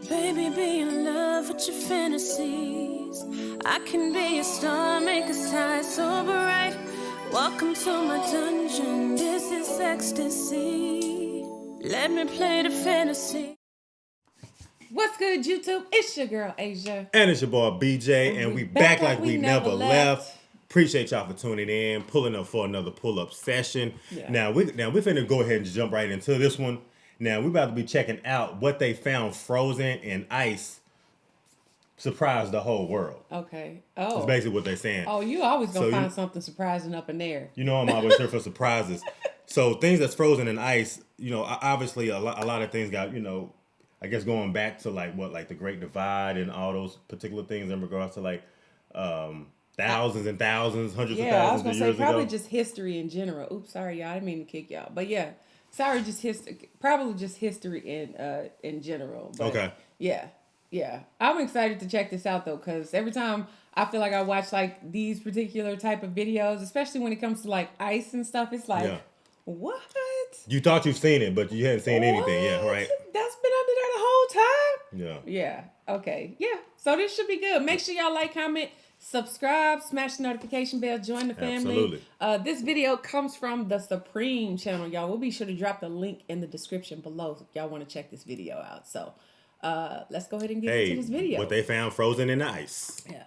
Baby, be in love with your fantasies. I can be a star, make us shine so bright. Welcome to my dungeon, this is ecstasy. Let me play the fantasy. What's good, YouTube? It's your girl, Asia. And it's your boy, BJ, and we back like we never left. Appreciate y'all for tuning in, pulling up for another pull-up session. Yeah. Now we're finna go ahead and jump right into this one. Now, we're about to be checking out what they found frozen in ice. Surprised the whole world. Okay. Oh. That's basically what they're saying. Oh, you always gonna find something surprising up in there. You know I'm always here for surprises. So things that's frozen in ice, you know, obviously a lot of things got, you know, I guess going back to like the Great Divide and all those particular things in regards to like thousands and thousands, hundreds of thousands of years ago. Yeah, I was gonna say probably just history in general. Oops, sorry, y'all. I didn't mean to kick y'all. But yeah. Sorry, just history. Probably just history in general. But okay. Yeah. I'm excited to check this out though, because every time I feel like I watch like these particular type of videos, especially when it comes to like ice and stuff, it's like, what? You thought you've seen it, but you hadn't seen anything yet, right? That's been under there the whole time. Yeah. Yeah. Okay. Yeah. So this should be good. Make sure y'all like, comment, subscribe, smash the notification bell, join the family. Absolutely. This video comes from the Supreme channel, y'all. We'll be sure to drop the link in the description below if y'all want to check this video out. So let's go ahead and get into this video. What they found frozen in ice. Yeah.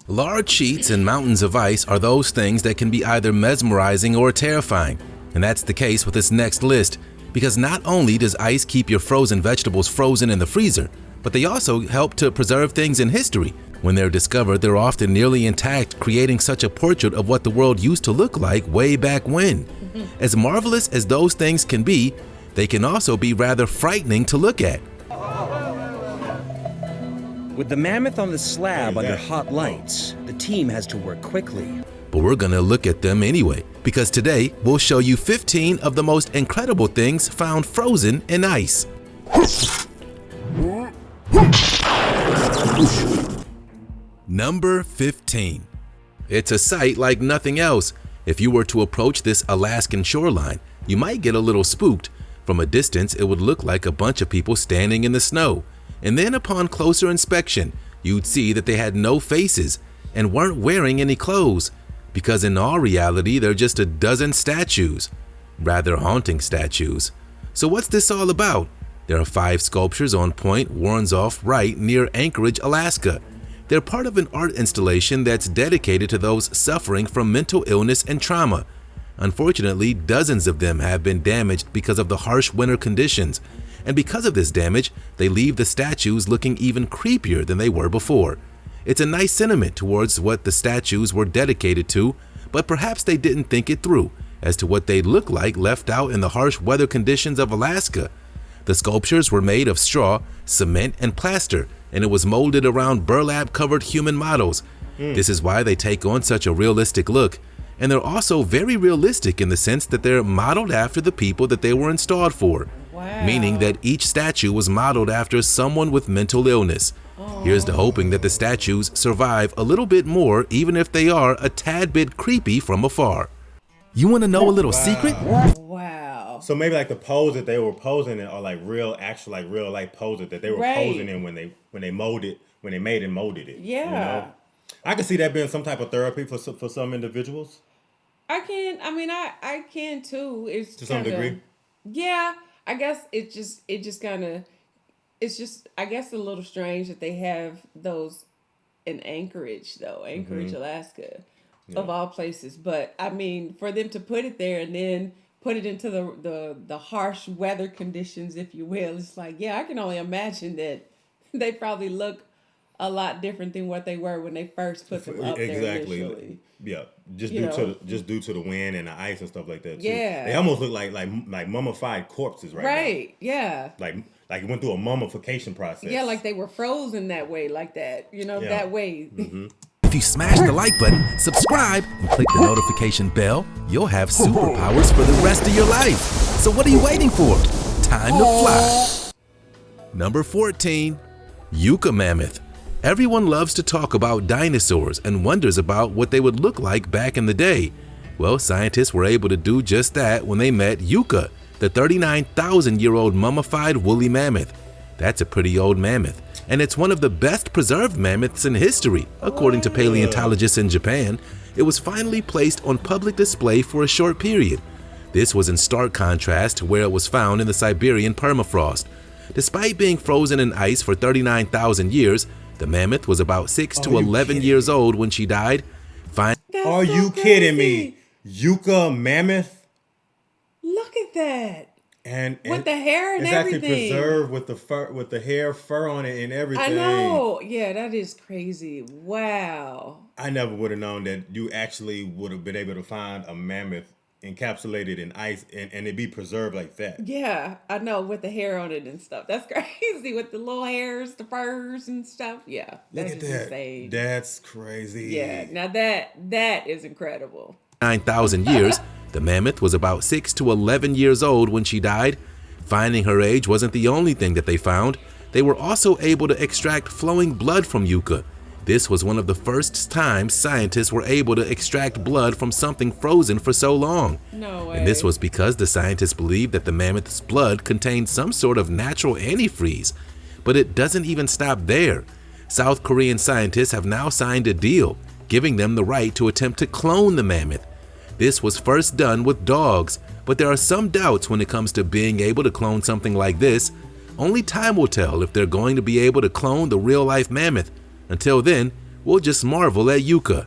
Large sheets and mountains of ice are those things that can be either mesmerizing or terrifying. And that's the case with this next list, because not only does ice keep your frozen vegetables frozen in the freezer, but they also help to preserve things in history. When they're discovered, they're often nearly intact, creating such a portrait of what the world used to look like way back when. As marvelous as those things can be, they can also be rather frightening to look at. With the mammoth on the slab under hot lights, the team has to work quickly. But we're gonna look at them anyway, because today we'll show you 15 of the most incredible things found frozen in ice. Number 15. It's a sight like nothing else. If you were to approach this Alaskan shoreline, you might get a little spooked. From a distance, it would look like a bunch of people standing in the snow. And then upon closer inspection, you'd see that they had no faces and weren't wearing any clothes, because in all reality, they're just a dozen statues. Rather haunting statues. So what's this all about? There are 5 sculptures on Point Warrenzoff right near Anchorage, Alaska. They're part of an art installation that's dedicated to those suffering from mental illness and trauma. Unfortunately, dozens of them have been damaged because of the harsh winter conditions. And because of this damage, they leave the statues looking even creepier than they were before. It's a nice sentiment towards what the statues were dedicated to, but perhaps they didn't think it through as to what they'd look like left out in the harsh weather conditions of Alaska. The sculptures were made of straw, cement, and plaster, and it was molded around burlap-covered human models. This is why they take on such a realistic look. And they're also very realistic in the sense that they're modeled after the people that they were installed for. Wow. Meaning that each statue was modeled after someone with mental illness. Here's to hoping that the statues survive a little bit more, even if they are a tad bit creepy from afar. You want to know a little secret? Wow. So maybe like the pose that they were posing in are like real life poses that they were posing in when they made and molded it. Yeah. You know? I can see that being some type of therapy for some individuals. I can too. It's to some degree. Yeah. I guess it's just I guess a little strange that they have those in Anchorage though. Anchorage, Alaska. Yeah. Of all places. But I mean, for them to put it there and then put it into the harsh weather conditions, if you will, it's like, yeah, I can only imagine that they probably look a lot different than what they were when they first put them up there initially. Yeah, just due to the wind and the ice and stuff like that too. Yeah, they almost look like mummified corpses right now. Right. Yeah. Like it went through a mummification process. Yeah, like they were frozen that way, like that. You know, that way. If you smash the like button, subscribe, and click the notification bell, you'll have superpowers for the rest of your life. So what are you waiting for? Time to fly. Number 14. Yuca Mammoth. Everyone loves to talk about dinosaurs and wonders about what they would look like back in the day. Well, scientists were able to do just that when they met Yuca, the 39,000-year-old mummified woolly mammoth. That's a pretty old mammoth, and it's one of the best preserved mammoths in history, according to paleontologists in Japan. It was finally placed on public display for a short period. This was in stark contrast to where it was found in the Siberian permafrost. Despite being frozen in ice for 39,000 years, the mammoth was about 6 to 11 years old when she died. Are you kidding me? Yuca Mammoth? Look at that. And with the hair and it's everything. It's actually preserved with the fur, with the hair, fur on it and everything. I know. Yeah, that is crazy. Wow. I never would have known that you actually would have been able to find a mammoth encapsulated in ice and it be preserved like that. Yeah, I know, with the hair on it and stuff. That's crazy, with the little hairs, the furs and stuff. Yeah, look that's at that. Insane. That's crazy. Yeah, now that is incredible. 9,000 years, the mammoth was about 6 to 11 years old when she died. Finding her age wasn't the only thing that they found. They were also able to extract flowing blood from Yuca. This was one of the first times scientists were able to extract blood from something frozen for so long. No way. And this was because the scientists believed that the mammoth's blood contained some sort of natural antifreeze. But it doesn't even stop there. South Korean scientists have now signed a deal, giving them the right to attempt to clone the mammoth. This was first done with dogs, but there are some doubts when it comes to being able to clone something like this. Only time will tell if they're going to be able to clone the real-life mammoth. Until then, we'll just marvel at Yuca.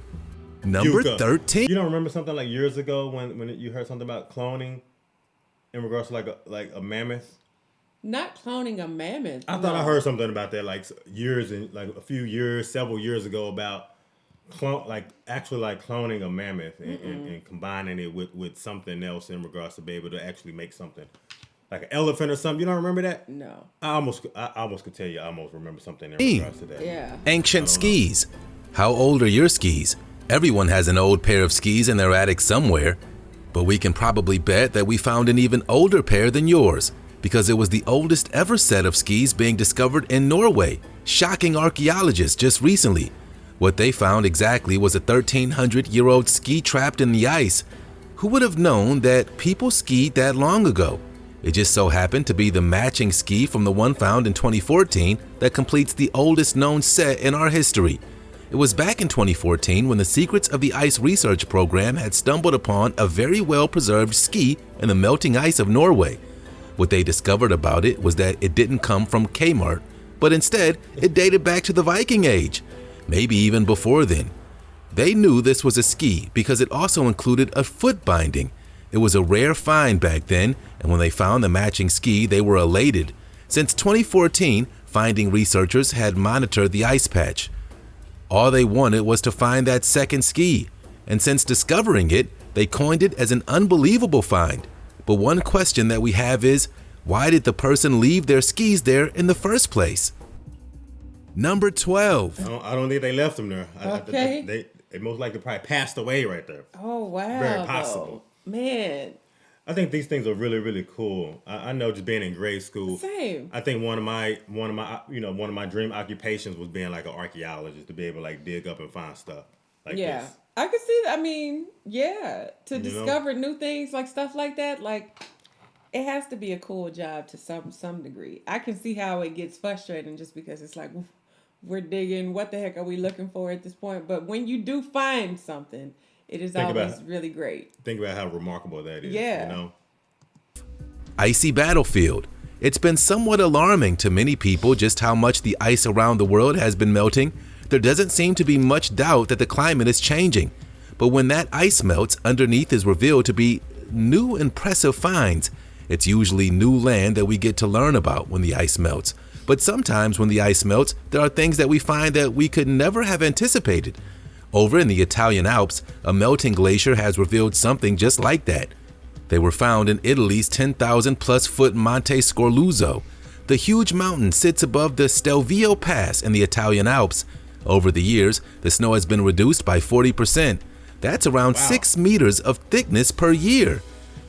Number 13. You don't remember something like years ago when you heard something about cloning in regards to like a mammoth? Not cloning a mammoth. I thought I heard something about that like several years ago about cloning a mammoth and combining it with something else in regards to be able to actually make something. Like an elephant or something. You don't remember that? No. I almost could tell you I almost remember something in regards to that. Yeah. Ancient skis. How old are your skis? Everyone has an old pair of skis in their attic somewhere. But we can probably bet that we found an even older pair than yours, because it was the oldest ever set of skis being discovered in Norway, shocking archaeologists just recently. What they found exactly was a 1,300-year-old ski trapped in the ice. Who would have known that people skied that long ago? It just so happened to be the matching ski from the one found in 2014 that completes the oldest known set in our history. It was back in 2014 when the Secrets of the Ice research program had stumbled upon a very well-preserved ski in the melting ice of Norway. What they discovered about it was that it didn't come from Kmart, but instead it dated back to the Viking Age, maybe even before then. They knew this was a ski because it also included a foot binding. It was a rare find back then, and when they found the matching ski, they were elated. Since 2014, finding researchers had monitored the ice patch. All they wanted was to find that second ski, and since discovering it, they coined it as an unbelievable find. But one question that we have is, why did the person leave their skis there in the first place? Number 12. I don't think they left them there. Okay. They most likely probably passed away right there. Oh, wow. Very possible. Man. I think these things are really, really cool. I know just being in grade school. Same. I think one of my dream occupations was being like an archaeologist, to be able to like dig up and find stuff like this. I could see that. I mean, to discover new things, like stuff like that, like it has to be a cool job to some degree. I can see how it gets frustrating just because it's like we're digging, what the heck are we looking for at this point? But when you do find something, it is always really great. Think about how remarkable that is. Yeah. You know? Icy battlefield. It's been somewhat alarming to many people just how much the ice around the world has been melting. There doesn't seem to be much doubt that the climate is changing. But when that ice melts, underneath is revealed to be new impressive finds. It's usually new land that we get to learn about when the ice melts. But sometimes when the ice melts, there are things that we find that we could never have anticipated. Over in the Italian Alps, a melting glacier has revealed something just like that. They were found in Italy's 10,000 plus foot Monte Scorluzzo. The huge mountain sits above the Stelvio Pass in the Italian Alps. Over the years, the snow has been reduced by 40%. That's around 6 meters of thickness per year.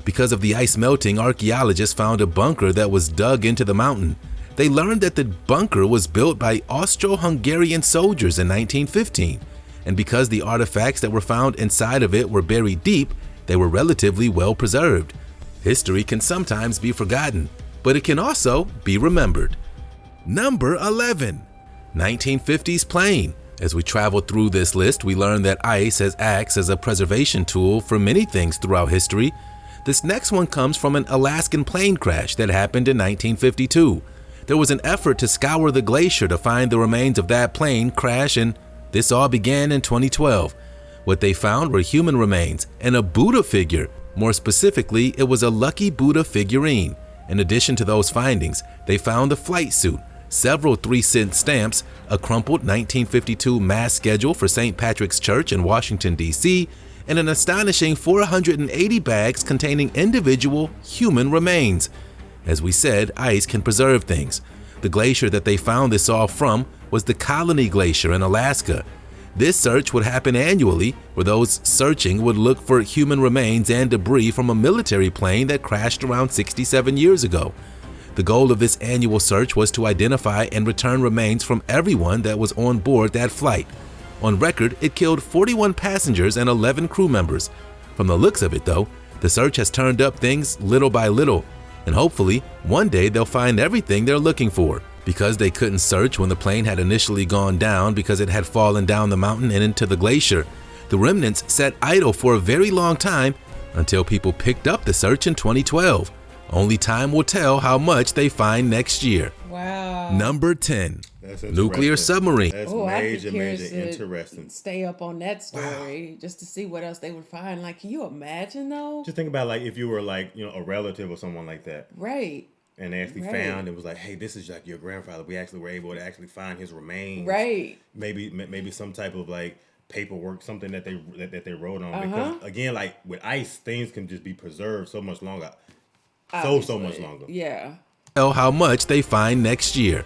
Because of the ice melting, archaeologists found a bunker that was dug into the mountain. They learned that the bunker was built by Austro-Hungarian soldiers in 1915. And because the artifacts that were found inside of it were buried deep, they were relatively well preserved. History can sometimes be forgotten, but it can also be remembered. Number 11. 1950s plane. As we travel through this list, we learn that ice has acted as a preservation tool for many things throughout history. This next one comes from an Alaskan plane crash that happened in 1952. There was an effort to scour the glacier to find the remains of that plane crash, and this all began in 2012. What they found were human remains and a Buddha figure. More specifically, it was a Lucky Buddha figurine. In addition to those findings, they found the flight suit, several 3-cent stamps, a crumpled 1952 mass schedule for St. Patrick's Church in Washington, D.C., and an astonishing 480 bags containing individual human remains. As we said, ice can preserve things. The glacier that they found this all from was the Colony Glacier in Alaska. This search would happen annually, where those searching would look for human remains and debris from a military plane that crashed around 67 years ago. The goal of this annual search was to identify and return remains from everyone that was on board that flight. On record, it killed 41 passengers and 11 crew members. From the looks of it though, the search has turned up things little by little, and hopefully one day they'll find everything they're looking for. Because they couldn't search when the plane had initially gone down because it had fallen down the mountain and into the glacier, the remnants sat idle for a very long time until people picked up the search in 2012. Only time will tell how much they find next year. Wow. Number 10. Nuclear submarine. That's major interesting. Stay up on that story just to see what else they would find. Like, can you imagine though? Just think about like if you were like, a relative or someone like that. Right. And they actually found, it was like, hey, this is like your grandfather. We actually were able to actually find his remains. Right. Maybe some type of like paperwork, something that they wrote on. Because again, like with ice, things can just be preserved so much longer. So much longer. Yeah. Tell how much they find next year.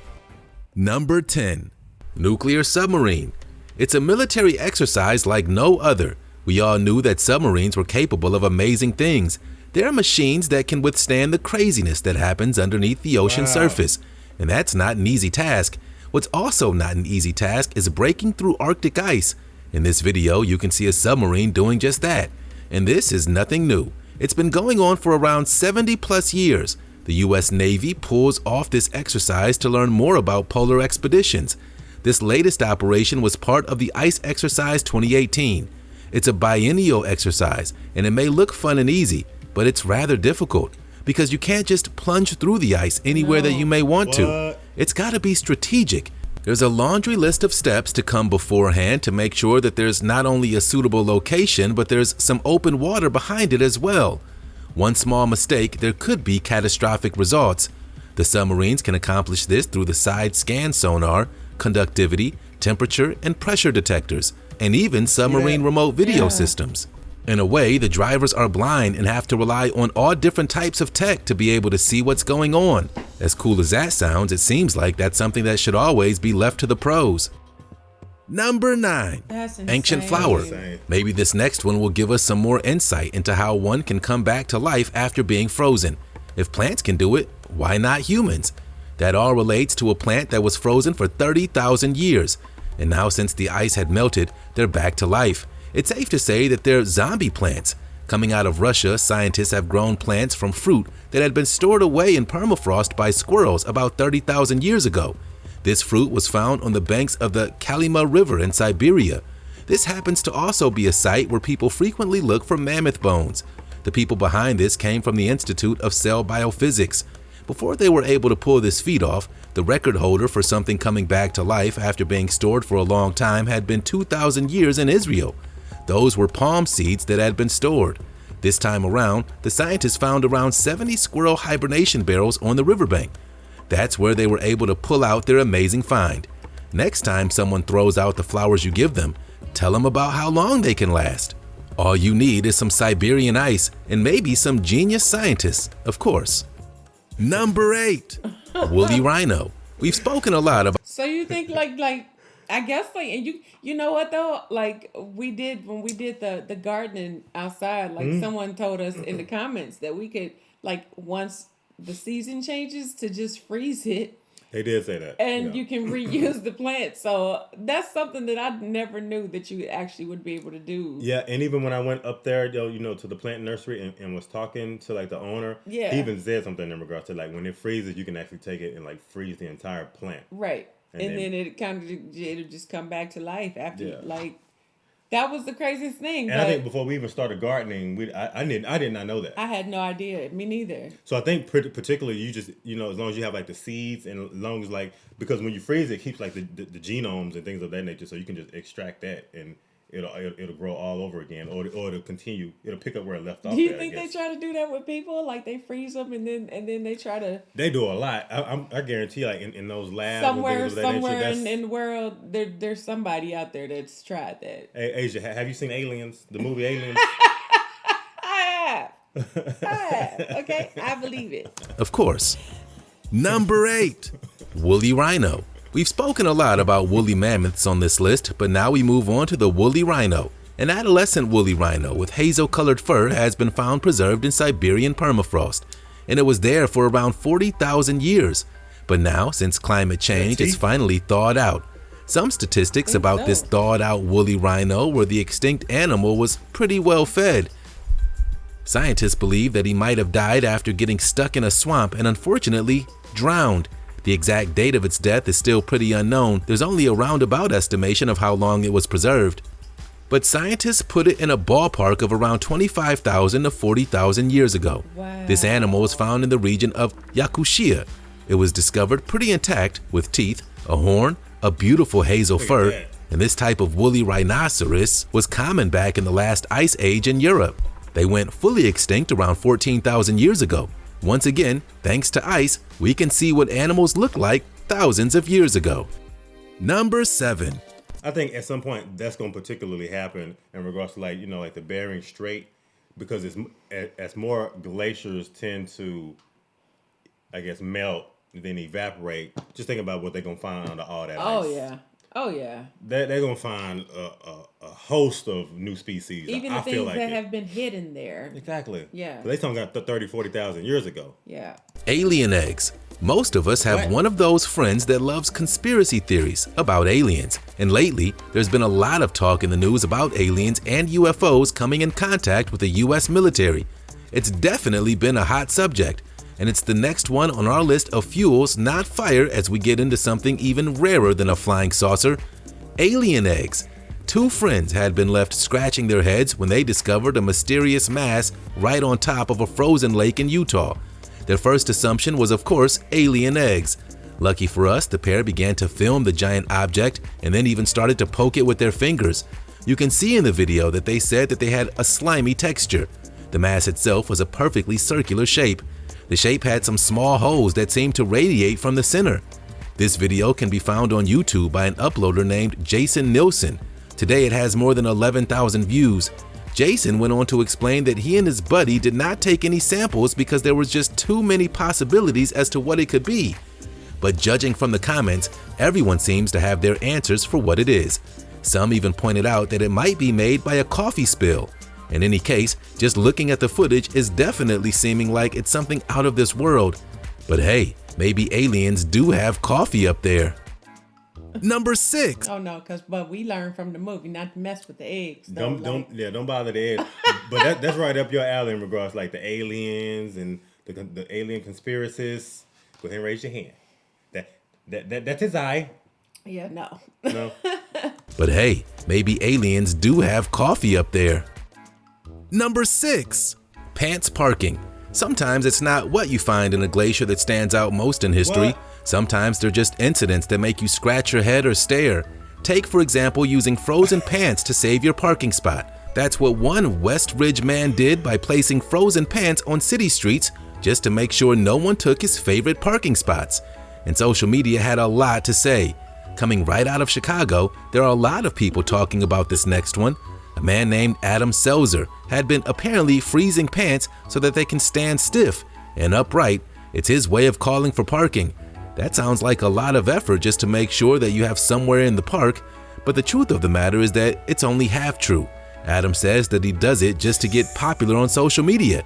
Number 10. Nuclear submarine. It's a military exercise like no other. We all knew that submarines were capable of amazing things. They're machines that can withstand the craziness that happens underneath the ocean surface. And that's not an easy task. What's also not an easy task is breaking through Arctic ice. In this video, you can see a submarine doing just that. And this is nothing new. It's been going on for around 70 plus years. The U.S. Navy pulls off this exercise to learn more about polar expeditions. This latest operation was part of the Ice Exercise 2018. It's a biennial exercise, and it may look fun and easy, but it's rather difficult because you can't just plunge through the ice anywhere that you may want to. It's got to be strategic. There's a laundry list of steps to come beforehand to make sure that there's not only a suitable location, but there's some open water behind it as well. One small mistake, there could be catastrophic results. The submarines can accomplish this through the side scan sonar, conductivity, temperature, and pressure detectors, and even submarine remote video systems. In a way, the drivers are blind and have to rely on all different types of tech to be able to see what's going on. As cool as that sounds, it seems like that's something that should always be left to the pros. Number 9. Ancient flower. Maybe this next one will give us some more insight into how one can come back to life after being frozen. If plants can do it, why not humans? That all relates to a plant that was frozen for 30,000 years. And now since the ice had melted, they're back to life. It's safe to say that they're zombie plants. Coming out of Russia, scientists have grown plants from fruit that had been stored away in permafrost by squirrels about 30,000 years ago. This fruit was found on the banks of the Kalima River in Siberia. This happens to also be a site where people frequently look for mammoth bones. The people behind this came from the Institute of Cell Biophysics. Before they were able to pull this feat off, the record holder for something coming back to life after being stored for a long time had been 2,000 years in Israel. Those were palm seeds that had been stored. This time around, the scientists found around 70 squirrel hibernation barrels on the riverbank. That's where they were able to pull out their amazing find. Next time someone throws out the flowers you give them, tell them about how long they can last. All you need is some Siberian ice and maybe some genius scientists, of course. Number 8. Woolly rhino. We've spoken a lot about. So you think like I guess and you know what though, like when we did the gardening outside, like someone told us in the comments that we could, like, once the season changes, to just freeze it They did say that. And you can reuse the plant. So that's something that I never knew that you actually would be able to do. Yeah, and even when I went up there, to the plant nursery and was talking to like the owner, he even said something in regards to like when it freezes, you can actually take it and like freeze the entire plant. Right. And then it it'll just come back to life after that was the craziest thing. And I think before we even started gardening, I did not know that. I had no idea. Me neither. So I think particularly you just, as long as you have like the seeds and as long as like, because when you freeze it keeps like the genomes and things of that nature. So you can just extract that and it'll grow all over again, or it'll continue. It'll pick up where it left off. Do you think they try to do that with people? Like they freeze them and then they try to. They do a lot. I guarantee, like in those labs. Somewhere in the world, there's somebody out there that's tried that. Hey, Asia, have you seen Aliens? The movie Aliens. I have. Okay, I believe it. Of course. Number 8, woolly rhino. We've spoken a lot about woolly mammoths on this list, but now we move on to the woolly rhino. An adolescent woolly rhino with hazel-colored fur has been found preserved in Siberian permafrost, and it was there for around 40,000 years. But now, since climate change, it's finally thawed out. Some statistics about this thawed-out woolly rhino were the extinct animal was pretty well fed. Scientists believe that he might have died after getting stuck in a swamp and unfortunately drowned. The exact date of its death is still pretty unknown. There's only a roundabout estimation of how long it was preserved. But scientists put it in a ballpark of around 25,000 to 40,000 years ago. Wow. This animal was found in the region of Yakutia. It was discovered pretty intact with teeth, a horn, a beautiful hazel fur, and this type of woolly rhinoceros was common back in the last ice age in Europe. They went fully extinct around 14,000 years ago. Once again, thanks to ice, we can see what animals looked like thousands of years ago. Number 7. I think at some point that's going to particularly happen in regards to like the Bering Strait, because as more glaciers tend to, I guess, melt then evaporate. Just think about what they're going to find under all that ice. Oh yeah. They're going to find a host of new species. Even the things that have been hidden there. Exactly. Yeah. They talking about 30, 40,000 years ago. Yeah. Alien eggs. Most of us have one of those friends that loves conspiracy theories about aliens. And lately, there's been a lot of talk in the news about aliens and UFOs coming in contact with the US military. It's definitely been a hot subject. And it's the next one on our list of fuels not fire as we get into something even rarer than a flying saucer, alien eggs. 2 friends had been left scratching their heads when they discovered a mysterious mass right on top of a frozen lake in Utah. Their first assumption was, of course, alien eggs. Lucky for us, the pair began to film the giant object and then even started to poke it with their fingers. You can see in the video that they said that they had a slimy texture. The mass itself was a perfectly circular shape. The shape had some small holes that seemed to radiate from the center. This video can be found on YouTube by an uploader named Jason Nilsson. Today it has more than 11,000 views. Jason went on to explain that he and his buddy did not take any samples because there was just too many possibilities as to what it could be. But judging from the comments, everyone seems to have their answers for what it is. Some even pointed out that it might be made by a coffee spill. In any case, just looking at the footage is definitely seeming like it's something out of this world. But hey, maybe aliens do have coffee up there. Number 6. Oh no, but we learned from the movie not to mess with the eggs. Don't bother the eggs. But that's right up your alley in regards to like the aliens and the alien conspiracies. Go ahead and raise your hand. That's his eye. Yeah, no. No. But hey, maybe aliens do have coffee up there. Number 6. Pants parking. Sometimes it's not what you find in a glacier that stands out most in history. Sometimes they're just incidents that make you scratch your head or stare. Take, for example, using frozen pants to save your parking spot. That's what one West Ridge man did by placing frozen pants on city streets just to make sure no one took his favorite parking spots. And social media had a lot to say. Coming right out of Chicago, there are a lot of people talking about this next one. A man named Adam Selzer had been apparently freezing pants so that they can stand stiff and upright. It's his way of calling for parking. That sounds like a lot of effort just to make sure that you have somewhere in the park, but the truth of the matter is that it's only half true. Adam says that he does it just to get popular on social media.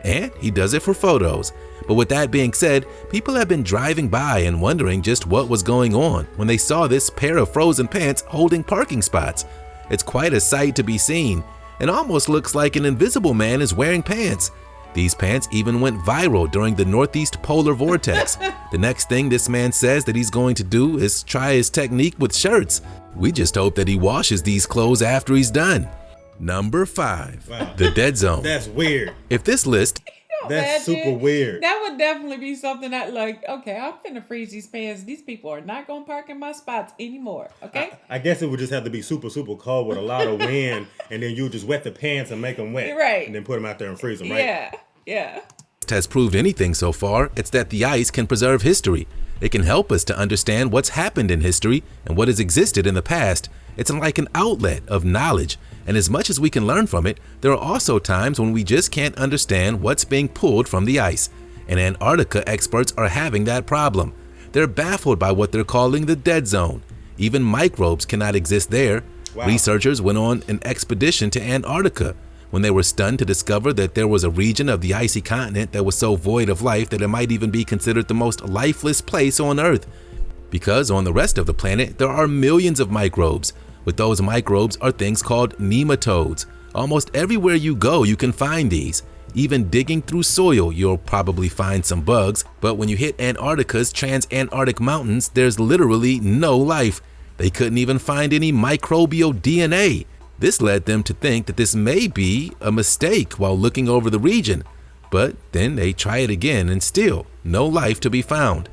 and he does it for photos. But with that being said, people have been driving by and wondering just what was going on when they saw this pair of frozen pants holding parking spots. It's quite a sight to be seen, and almost looks like an invisible man is wearing pants. These pants even went viral during the Northeast Polar Vortex. The next thing this man says that he's going to do is try his technique with shirts. We just hope that he washes these clothes after he's done. Number 5, Wow. the dead zone. That's weird. If this list That's super weird. That would definitely be something that, like, okay, I'm finna freeze these pants. These people are not gonna park in my spots anymore. Okay. I guess it would just have to be super, super cold with a lot of wind, and then you just wet the pants and make them wet. Right. And then put them out there and freeze them, right? Yeah. has proved anything so far, it's that the ice can preserve history. It can help us to understand what's happened in history and what has existed in the past. It's like an outlet of knowledge, and as much as we can learn from it, there are also times when we just can't understand what's being pulled from the ice. And Antarctica experts are having that problem. They're baffled by what they're calling the dead zone. Even microbes cannot exist there. Wow. Researchers went on an expedition to Antarctica when they were stunned to discover that there was a region of the icy continent that was so void of life that it might even be considered the most lifeless place on Earth. Because on the rest of the planet, there are millions of microbes. But those microbes are things called nematodes. Almost everywhere you go, you can find these. Even digging through soil, you'll probably find some bugs. But when you hit Antarctica's transantarctic mountains, there's literally no life. They couldn't even find any microbial DNA. This led them to think that this may be a mistake while looking over the region. But then they try it again and still no life to be found.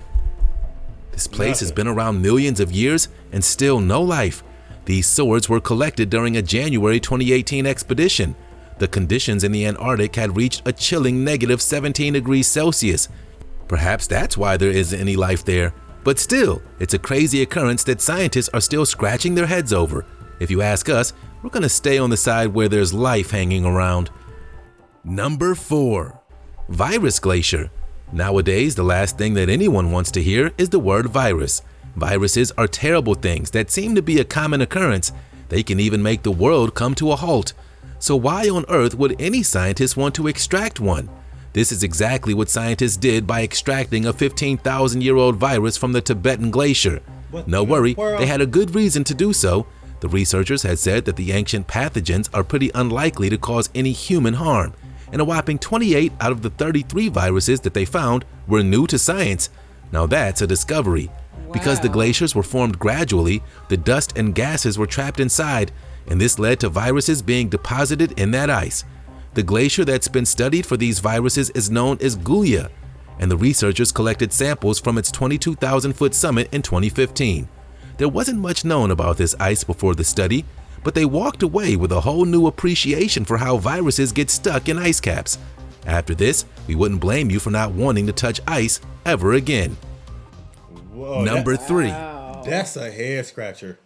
This place has been around millions of years and still no life. These swords were collected during a January 2018 expedition. The conditions in the Antarctic had reached a chilling negative 17 degrees Celsius. Perhaps that's why there isn't any life there. But still, it's a crazy occurrence that scientists are still scratching their heads over. If you ask us, we're going to stay on the side where there's life hanging around. Number 4. Virus Glacier. Nowadays, the last thing that anyone wants to hear is the word virus. Viruses are terrible things that seem to be a common occurrence. They can even make the world come to a halt. So why on earth would any scientist want to extract one? This is exactly what scientists did by extracting a 15,000-year-old virus from the Tibetan glacier. No worry, they had a good reason to do so. The researchers had said that the ancient pathogens are pretty unlikely to cause any human harm, and a whopping 28 out of the 33 viruses that they found were new to science. Now that's a discovery. Because the glaciers were formed gradually, the dust and gases were trapped inside, and this led to viruses being deposited in that ice. The glacier that's been studied for these viruses is known as Yuuca, and the researchers collected samples from its 22,000-foot summit in 2015. There wasn't much known about this ice before the study, but they walked away with a whole new appreciation for how viruses get stuck in ice caps. After this, we wouldn't blame you for not wanting to touch ice ever again. Whoa, Number 3. That's a head scratcher.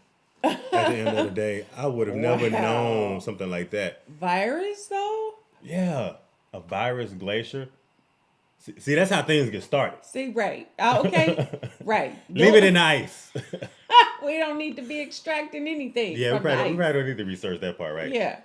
At the end of the day, I would have never known something like that. Virus though? Yeah, a virus glacier. See, that's how things get started. See, right. Okay. Right. Leave it in the ice. We don't need to be extracting anything. Yeah, we from the probably ice. don't need to research that part, right? Yeah.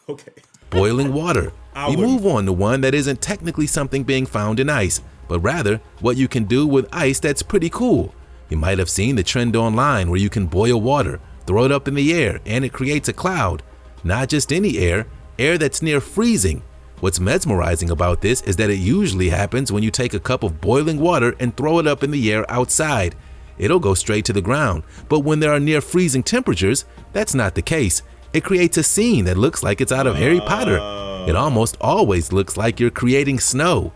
Okay. Boiling water. I We wouldn't. move on to one that isn't technically something being found in ice, but rather what you can do with ice that's pretty cool. You might have seen the trend online where you can boil water, throw it up in the air, and it creates a cloud. Not just any air, air that's near freezing. What's mesmerizing about this is that it usually happens when you take a cup of boiling water and throw it up in the air outside. It'll go straight to the ground, but when there are near freezing temperatures, that's not the case. It creates a scene that looks like it's out of Harry Potter. It almost always looks like you're creating snow.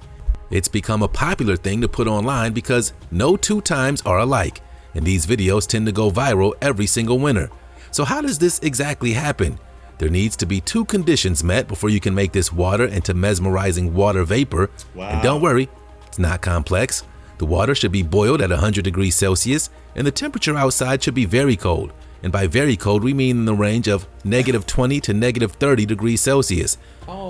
It's become a popular thing to put online because no two times are alike, and these videos tend to go viral every single winter. So how does this exactly happen? There needs to be 2 conditions met before you can make this water into mesmerizing water vapor. Wow. And don't worry, it's not complex. The water should be boiled at 100 degrees Celsius, and the temperature outside should be very cold. And by very cold, we mean in the range of negative 20 to negative 30 degrees Celsius.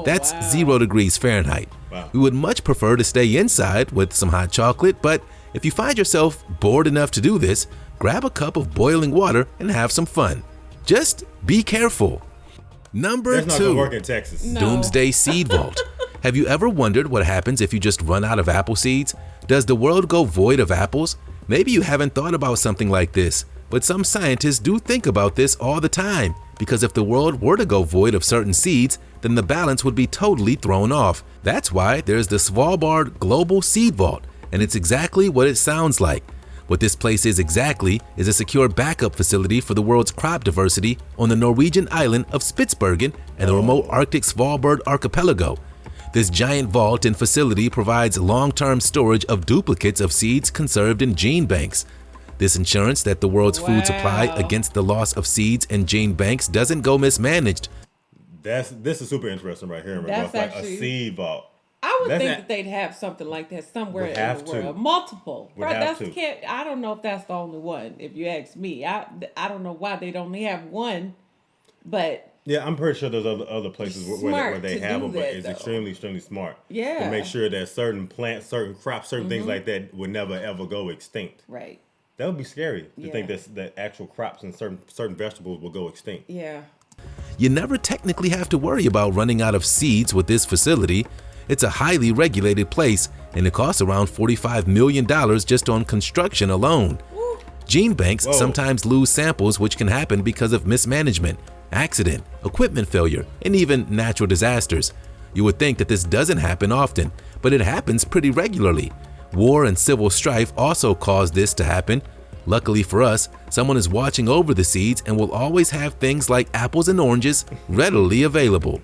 That's 0 degrees Fahrenheit. Wow. We would much prefer to stay inside with some hot chocolate, but if you find yourself bored enough to do this, grab a cup of boiling water and have some fun. Just be careful. Number That's not gonna 2. work in Texas. No. Doomsday Seed Vault. Have you ever wondered what happens if you just run out of apple seeds? Does the world go void of apples? Maybe you haven't thought about something like this, but some scientists do think about this all the time, because if the world were to go void of certain seeds, then the balance would be totally thrown off. That's why there's the Svalbard Global Seed Vault, and it's exactly what it sounds like. What this place is exactly is a secure backup facility for the world's crop diversity on the Norwegian island of Spitsbergen and the remote Arctic Svalbard archipelago. This giant vault and facility provides long-term storage of duplicates of seeds conserved in gene banks. This ensures that the world's food supply against the loss of seeds and gene banks doesn't go mismanaged. This is super interesting right here. That's like actually a seed vault. I would think that they'd have something like that somewhere in the world. Multiple. I don't know if that's the only one, if you ask me. I don't know why they'd only have one, but... Yeah, I'm pretty sure there's other places where they have them, but it's extremely, extremely smart. Yeah. To make sure that certain plants, certain crops, certain things like that would never, ever go extinct. Right. That would be scary to think that actual crops and certain vegetables will go extinct. Yeah. You never technically have to worry about running out of seeds with this facility. It's a highly regulated place, and it costs around $45 million just on construction alone. Woo. Gene banks sometimes lose samples, which can happen because of mismanagement, accident, equipment failure, and even natural disasters. You would think that this doesn't happen often, but it happens pretty regularly. War and civil strife also cause this to happen. Luckily for us, someone is watching over the seeds and will always have things like apples and oranges readily available.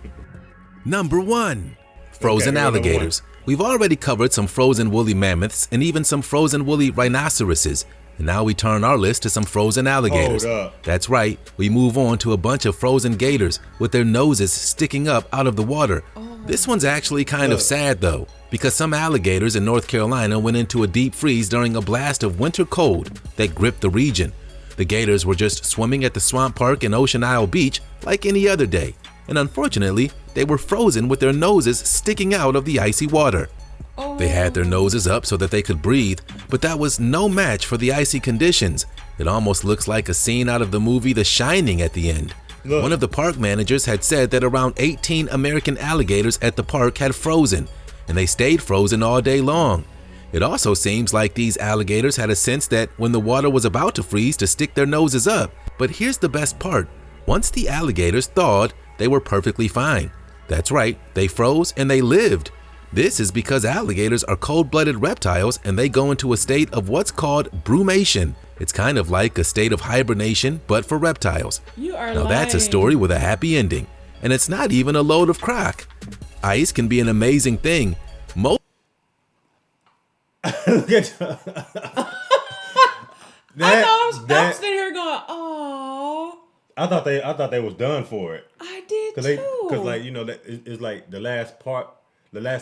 Number 1. Frozen alligators. We've already covered some frozen woolly mammoths and even some frozen woolly rhinoceroses. And now we turn our list to some frozen alligators. That's right, we move on to a bunch of frozen gators with their noses sticking up out of the water. This one's actually kind of sad though, because some alligators in North Carolina went into a deep freeze during a blast of winter cold that gripped the region. The gators were just swimming at the swamp park in Ocean Isle Beach like any other day, and unfortunately, they were frozen with their noses sticking out of the icy water. They had their noses up so that they could breathe, but that was no match for the icy conditions. It almost looks like a scene out of the movie The Shining at the end. One of the park managers had said that around 18 American alligators at the park had frozen, and they stayed frozen all day long. It also seems like these alligators had a sense that when the water was about to freeze to stick their noses up. But here's the best part. Once the alligators thawed, they were perfectly fine. That's right, they froze and they lived. This is because alligators are cold-blooded reptiles and they go into a state of what's called brumation. It's kind of like a state of hibernation, but for reptiles. Now that's a story with a happy ending. And it's not even a load of crock. Ice can be an amazing thing. I'm sitting here going, oh. I thought they was done for it. I did too. Because it's like the last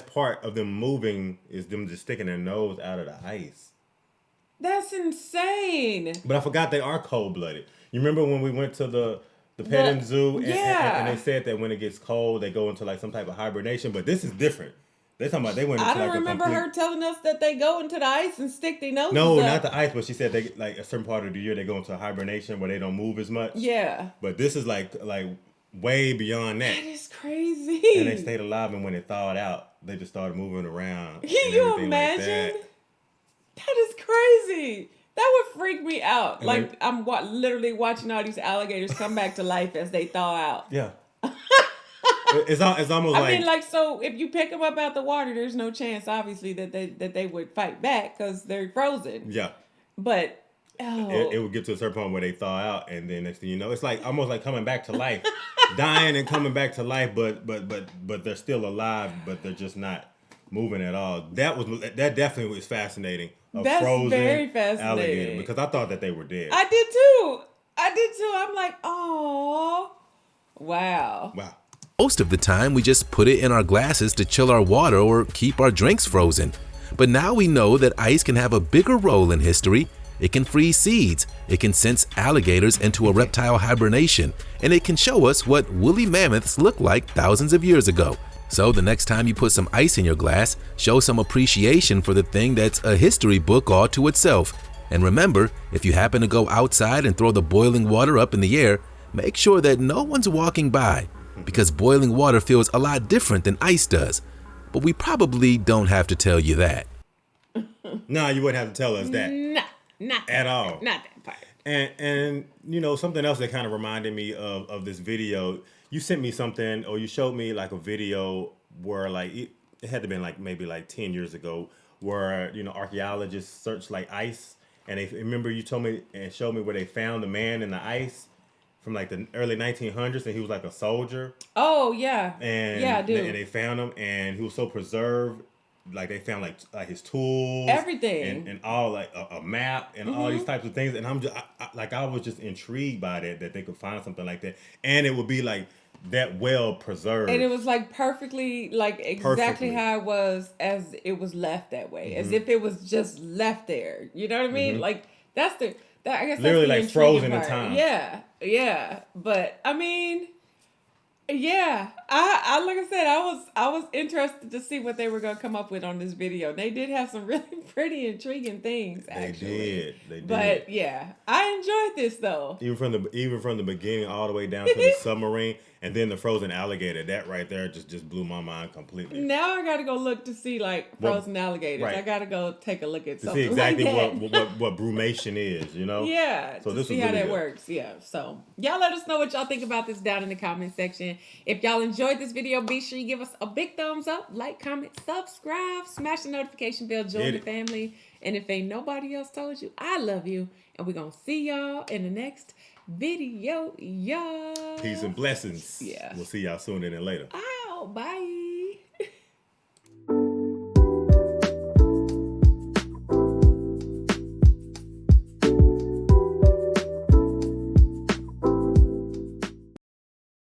part of them moving is them just sticking their nose out of the ice. That's insane. But I forgot they are cold-blooded. You remember when we went to the petting zoo and they said that when it gets cold, they go into like some type of hibernation, but this is different. They're talking about they went into I don't remember her telling us that they go into the ice and stick their noses No, up. not the ice, but she said they like a certain part of the year they go into a hibernation where they don't move as much. Yeah. But this is like way beyond that. That is crazy. And they stayed alive, and when it thawed out, they just started moving around. Can you imagine? Like that is crazy. That would freak me out. And like I'm literally watching all these alligators come back to life as they thaw out. Yeah. It's almost like... I mean, like, so if you pick them up out the water, there's no chance, obviously, that they would fight back because they're frozen. Yeah. But, It would get to a certain point where they thaw out, and then next thing you know, it's like almost like coming back to life. Dying and coming back to life, but they're still alive, but they're just not moving at all. That definitely was fascinating. That's frozen very fascinating. Alligator, because I thought that they were dead. I did too. I'm like, oh, wow. Most of the time, we just put it in our glasses to chill our water or keep our drinks frozen. But now we know that ice can have a bigger role in history. It can freeze seeds, it can sense alligators into a reptile hibernation, and it can show us what woolly mammoths looked like thousands of years ago. So the next time you put some ice in your glass, show some appreciation for the thing that's a history book all to itself. And remember, if you happen to go outside and throw the boiling water up in the air, make sure that no one's walking by, because boiling water feels a lot different than ice does. but we probably don't have to tell you that. No, you wouldn't have to tell us that. No, not that At all. part. Not that part. And you know, something else that kind of reminded me of this video, you sent me something, or you showed me like a video where like it had to been like maybe like 10 years ago, where, you know, archaeologists searched like ice, and they remember you told me and showed me where they found the man in the ice from like the early 1900s, and he was like a soldier. Oh yeah. And yeah, I do. And they found him, and he was so preserved. Like they found like his tools, everything, and all like a map and all these types of things. And I'm just I was just intrigued by that they could find something like that, and it would be like that well preserved. And it was like perfectly, like exactly how it was as it was left that way, as if it was just left there. You know what I mean? Like I guess literally that's the like frozen in part. time. Yeah. But I mean, yeah, I like I said, I was interested to see what they were gonna come up with on this video. They did have some really pretty intriguing things. Actually, They did. But yeah, I enjoyed this though. Even from the beginning all the way down to the submarine, and then the frozen alligator. That right there just blew my mind completely. Now I gotta go look to see like frozen alligators. Right. I gotta go take a look at To something see exactly like that. what brumation is, you know? Yeah, So to this see was how really that good. works. Yeah, so y'all let us know what y'all think about this down in the comment section. If y'all enjoyed this video, be sure you give us a big thumbs up, like, comment, subscribe, smash the notification bell, join the family. And if ain't nobody else told you, I love you. And we're gonna see y'all in the next video, y'all. Peace and blessings. Yeah. We'll see y'all sooner than later. Ow, bye.